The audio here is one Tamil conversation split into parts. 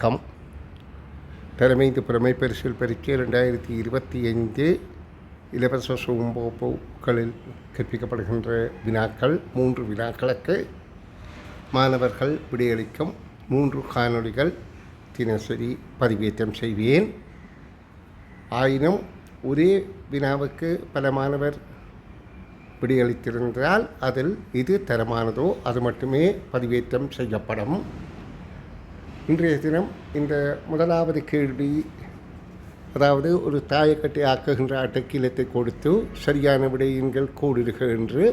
வணக்கம். தலைமைந்து புறமை பரிசில் பரீட்சை 2025 இலவச வகுப்புகளில் கற்பிக்கப்படுகின்ற வினாக்கள் 3 வினாக்களுக்கு மாணவர்கள் விடையளிக்கும் 3 காணொளிகள் தினசரி பதிவேற்றம் செய்வேன். ஆயினும் ஒரே வினாவுக்கு பல மாணவர் விடையளித்திருந்தால் அதில் இது தரமானதோ அது மட்டுமே பதிவேற்றம் செய்யப்படும். இன்றைய தினம் இந்த முதலாவது கேள்வி, அதாவது ஒரு தாயக்கட்டை ஆக்குகின்ற அட்டைக்கீலத்தை கொடுத்து சரியான விடையின்கள் கோடிடுக என்று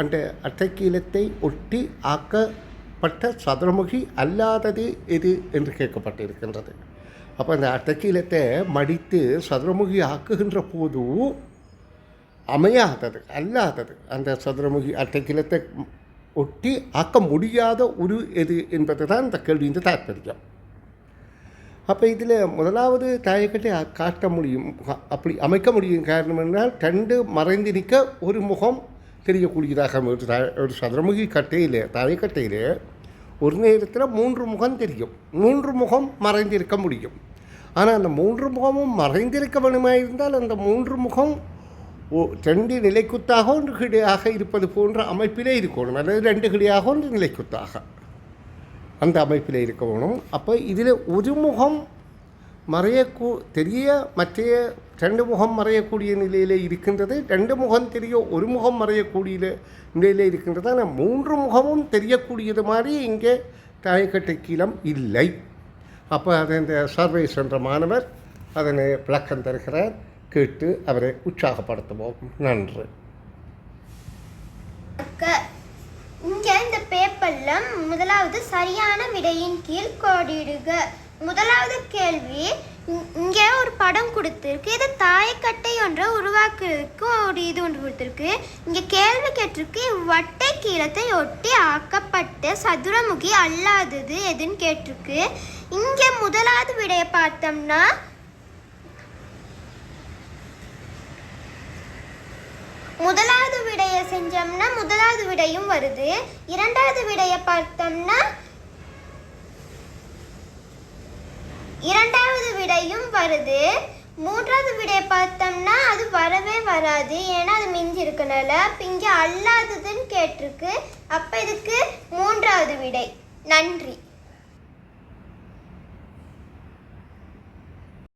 அந்த அட்டைக்கீலத்தை ஒட்டி ஆக்கப்பட்ட சதுரமுகி அல்லாதது எது என்று கேட்கப்பட்டிருக்கின்றது. அப்போ அந்த அட்டைக்கீலத்தை மடித்து சதுரமுகி ஆக்குகின்ற போது அமையாதது அல்லாதது அந்த சதுரமுகி அட்டைக்கீலத்தை ஒட்டி ஆக்க முடியாத ஒரு எது என்பது தான் இந்த கேள்வியின் தாற்பயம். அப்போ இதில் முதலாவது தாயக்கட்டை காட்ட முடியும், அப்படி அமைக்க முடியும். காரணம் என்றால் 2 மறைந்து நிற்க ஒரு முகம் தெரியக்கூடியதாக ஒரு சதுரமுகி கட்டையில் தாயக்கட்டையில் ஒரு நேரத்தில் 3 முகம் தெரியும், 3 முகம் மறைந்திருக்க முடியும். ஆனால் அந்த 3 முகமும் மறைந்திருக்க வேணுமாக இருந்தால் அந்த 3 முகம் 2 நிலைக்குத்தாக ஒன்று கிடையாக இருப்பது போன்ற அமைப்பிலே இருக்கணும், அல்லது 2 கிடையாக ஒன்று நிலைக்குத்தாக அந்த அமைப்பில் இருக்க வேணும். அப்போ இதில் ஒரு முகம் தெரிய மற்ற 2 முகம் மறையக்கூடிய நிலையில் இருக்கின்றது, 2 முகம் தெரிய ஒரு முகம் மறையக்கூடிய நிலையில் இருக்கின்றது. ஆனால் 3 முகமும் தெரியக்கூடியது மாதிரி இங்கே தாயக்கட்டை கீலம் இல்லை. அப்போ அதை இந்த சர்வே சென்ற மாணவர் அதனை விளக்கம் தருகிறார், கேட்டு அவரை உற்சாகப்படுத்துவோம். நன்று. இங்கே இந்த பேப்பர்ல முதலாவது சரியான விடையின் கீழ் கோடிடுக. முதலாவது கேள்வி, இங்கே ஒரு படம் கொடுத்துருக்கு, இது தாயக்கட்டை ஒன்றை உருவாக்குறதுக்கு ஒரு இது ஒன்று கொடுத்துருக்கு. இங்கே கேள்வி கேட்டிருக்கு, வட்டை கீழத்தை ஒட்டி ஆக்கப்பட்ட சதுரமுகி அல்லாதது எதுன்னு கேட்டிருக்கு. இங்கே முதலாவது விடையை பார்த்தோம்னா முதலாவது விடையை செஞ்சோம்னா முதலாவது விடையும் வருது. இரண்டாவது விடையை பார்த்தோம்னா இரண்டாவது விடையும் வருது. மூன்றாவது விடையை பார்த்தோம்னா அது வரவே வராது, ஏன்னா அது மிஞ்சி இருக்கனால. இங்கே அல்லாததுன்னு கேட்டிருக்கு, அப்போ இதுக்கு மூன்றாவது விடை. நன்றி.